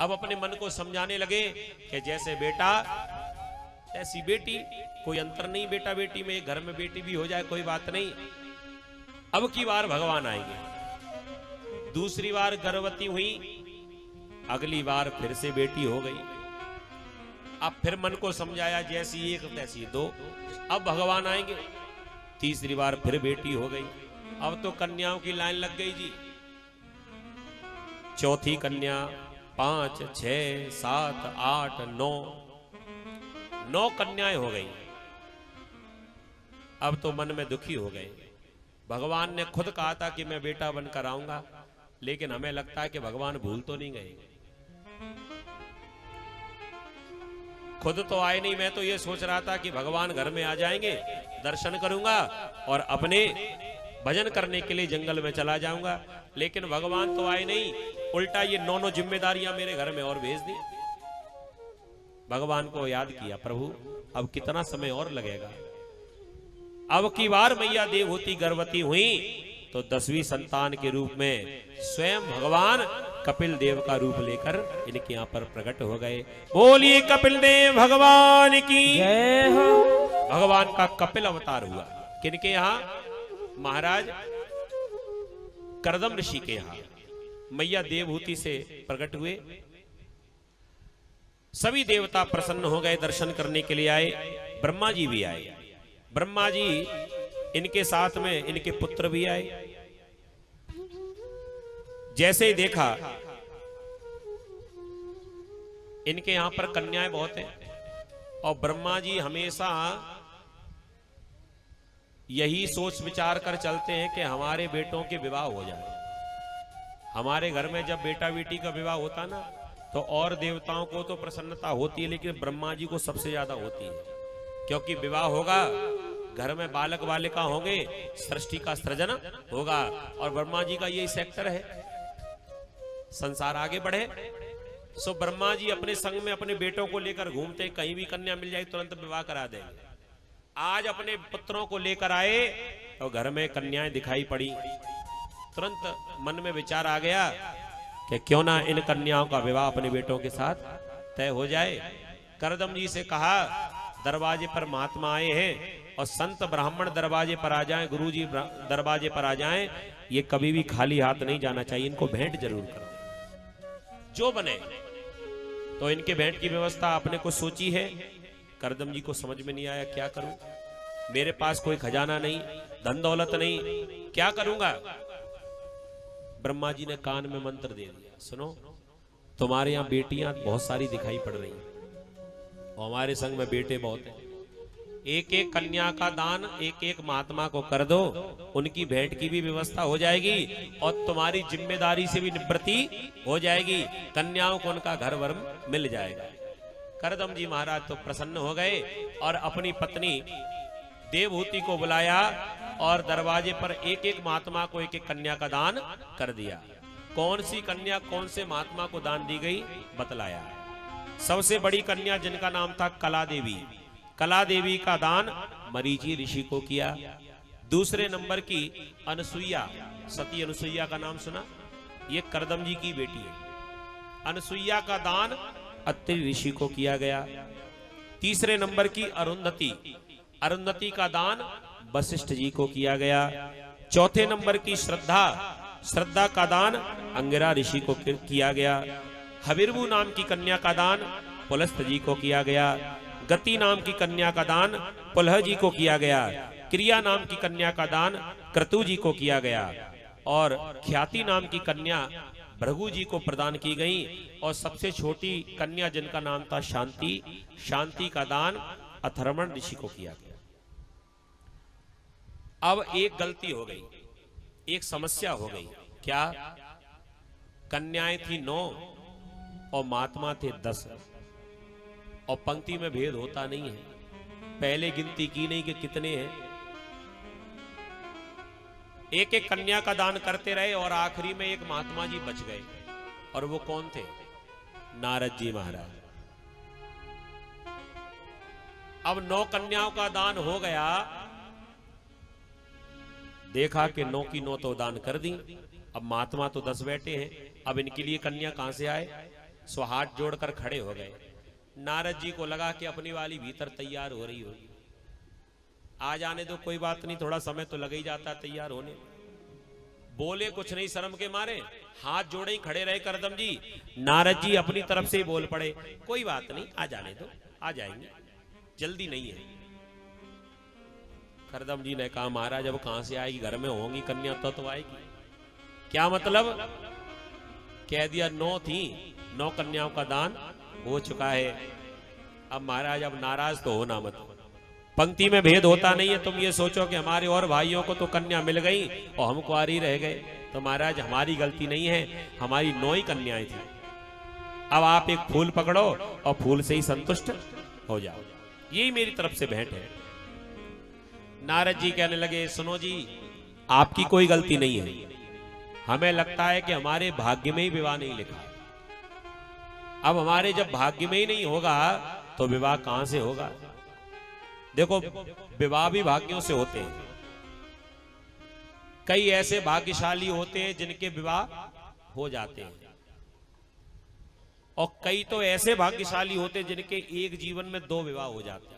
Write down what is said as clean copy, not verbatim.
अब अपने मन को समझाने लगे कि जैसे बेटा ऐसी बेटी, कोई अंतर नहीं बेटा बेटी में, घर में बेटी भी हो जाए कोई बात नहीं। अब की बार भगवान आएंगे, दूसरी बार गर्भवती हुई, अगली बार फिर से बेटी हो गई। अब फिर मन को समझाया जैसी एक तैसी दो, अब भगवान आएंगे, तीसरी बार फिर बेटी हो गई। अब तो कन्याओं की लाइन लग गई जी, चौथी कन्या, 5, 6, 7, 8, 9 कन्याएं हो गई। अब तो मन में दुखी हो गए। भगवान ने खुद कहा था कि मैं बेटा बनकर आऊंगा, लेकिन हमें लगता है कि भगवान भूल तो नहीं गए। खुद तो आए नहीं, मैं तो ये सोच रहा था कि भगवान घर में आ जाएंगे, दर्शन करूंगा और अपने भजन करने के लिए जंगल में चला जाऊंगा, लेकिन भगवान तो आए नहीं, उल्टा ये 9 जिम्मेदारियां मेरे घर में और भेज दी। भगवान को याद किया, प्रभु अब कितना समय और लगेगा। अब की बार मैया देवहूति गर्भवती हुई तो 10वीं संतान के रूप में स्वयं भगवान कपिल देव का रूप लेकर इनके यहाँ पर प्रकट हो गए। बोलिए कपिल देव भगवान की जय हो। भगवान का कपिल अवतार हुआ किनके यहाँ? महाराज करदम ऋषि के यहाँ मैया देवहूति से प्रकट हुए। सभी देवता प्रसन्न हो गए, दर्शन करने के लिए आए। ब्रह्मा जी भी आए, ब्रह्मा जी इनके साथ में इनके पुत्र भी आए। जैसे ही देखा इनके यहां पर कन्याएं बहुत हैं और ब्रह्मा जी हमेशा यही सोच विचार कर चलते हैं कि हमारे बेटों के विवाह हो जाए। हमारे घर में जब बेटा बेटी का विवाह होता ना तो और देवताओं को तो प्रसन्नता होती है, लेकिन ब्रह्मा जी को सबसे ज्यादा होती है, क्योंकि विवाह होगा, घर में बालक बालिका होंगे, सृष्टि का सृजन होगा और ब्रह्मा जी का यही सेक्टर है, संसार आगे बढ़े। सो ब्रह्मा जी अपने संग में अपने बेटों को लेकर घूमते, कहीं भी कन्या मिल जाए तुरंत विवाह करा देंगे। आज अपने पुत्रों को लेकर आए तो घर में कन्याएं दिखाई पड़ी, तुरंत मन में विचार आ गया कि क्यों ना इन कन्याओं का विवाह अपने बेटों के साथ तय हो जाए। करदम जी से कहा, दरवाजे पर महात्मा आए हैं और संत ब्राह्मण दरवाजे पर आ जाएं, गुरु जी दरवाजे पर आ जाएं, ये कभी भी खाली हाथ नहीं जाना चाहिए, इनको भेंट जरूर करो जो बने। तो इनके भेंट की व्यवस्था आपने को सोची है। करदम जी को समझ में नहीं आया, क्या करूं, मेरे पास कोई खजाना नहीं, धन दौलत नहीं, क्या करूंगा। ब्रह्मा जी ने कान में मंत्र दे दिया, सुनो तुम्हारे यहाँ बेटियां बहुत सारी दिखाई पड़ रही हैं और हमारे संग में बेटे बहुत हैं। एक एक कन्या का दान एक एक महात्मा को कर दो, उनकी भेंट की भी व्यवस्था हो जाएगी और तुम्हारी जिम्मेदारी से भी निवृत्ति हो जाएगी, कन्याओं को उनका घर वर मिल जाएगा। करदम जी महाराज तो प्रसन्न हो गए और अपनी पत्नी देवहूति को बुलाया और दरवाजे पर एक एक महात्मा को एक एक कन्या का दान कर दिया। कौन सी कन्या कौन से महात्मा को दान दी गई बतलाया। सबसे बड़ी कन्या जिनका नाम था कला देवी, कला देवी का दान मरीचि ऋषि को किया। दूसरे नंबर की अनसुईया, सती अनसुईया का नाम सुना, ये करदम जी की बेटी है। अनसुईया का दान अत्रि ऋषि को किया गया। तीसरे नंबर की अरुंधति, अरुंधति का दान वशिष्ठ जी को किया गया। चौथे नंबर की श्रद्धा, श्रद्धा का दान अंगिरा ऋषि को किया गया। हविर्भु नाम की कन्या का दान पुलस्त्य जी को किया गया। गति नाम की कन्या का दान पुलह जी को किया गया। क्रिया नाम की कन्या का दान क्रतु जी को किया गया और ख्याति नाम की कन्या भृगु जी को प्रदान की गई। और सबसे छोटी कन्या जिनका नाम था शांति, शांति का दान अथर्वण ऋषि को किया गया। अब एक गलती हो गई, एक समस्या हो गई। क्या? कन्याएं थी 9 और महात्मा थे 10 और पंक्ति में भेद होता नहीं है, पहले गिनती की नहीं कि कितने हैं। एक एक कन्या का दान करते रहे और आखिरी में एक महात्मा जी बच गए और वो कौन थे? नारद जी महाराज। अब 9 कन्याओं का दान हो गया, देखा कि 9 की 9 तो दान कर दी, अब महात्मा तो 10 बैठे हैं, अब इनके लिए कन्या कहां से आए? सो हाथ जोड़कर खड़े हो गए। नारद जी को लगा कि अपनी वाली भीतर तैयार हो रही होगी, आ जाने दो, कोई बात नहीं, थोड़ा समय तो लग ही जाता तैयार होने। बोले कुछ नहीं शर्म के मारे, हाथ जोड़े ही खड़े रहे करदम जी। नारद जी अपनी तरफ से ही बोल पड़े, कोई बात नहीं, आ जाने दो, आ जाएंगे, जल्दी नहीं है। करदम जी ने कहा महाराज अब कहां से आएगी, घर में होंगी कन्या तो आएगी। क्या मतलब? कह दिया 9 थी, 9 कन्याओं का दान हो चुका है। अब महाराज अब नाराज तो होना मत, पंक्ति में भेद होता नहीं है। तुम ये सोचो कि हमारे और भाइयों को तो कन्या मिल गई और हम कुंवारी रह गए, तो महाराज हमारी गलती नहीं है, हमारी 9 ही कन्याएं थी। अब आप एक फूल पकड़ो और फूल से ही संतुष्ट हो जाओ, यही मेरी तरफ से भेंट है। नारद जी कहने लगे सुनो जी, आपकी कोई गलती नहीं है, हमें लगता है कि हमारे भाग्य में ही विवाह नहीं लिखा। अब हमारे जब भाग्य में ही नहीं होगा तो विवाह कहां से होगा? देखो विवाह भी भाग्यों से होते हैं, कई ऐसे भाग्यशाली होते हैं जिनके विवाह हो जाते हैं, और कई तो ऐसे भाग्यशाली होते हैं जिनके एक जीवन में 2 विवाह हो जाते हैं।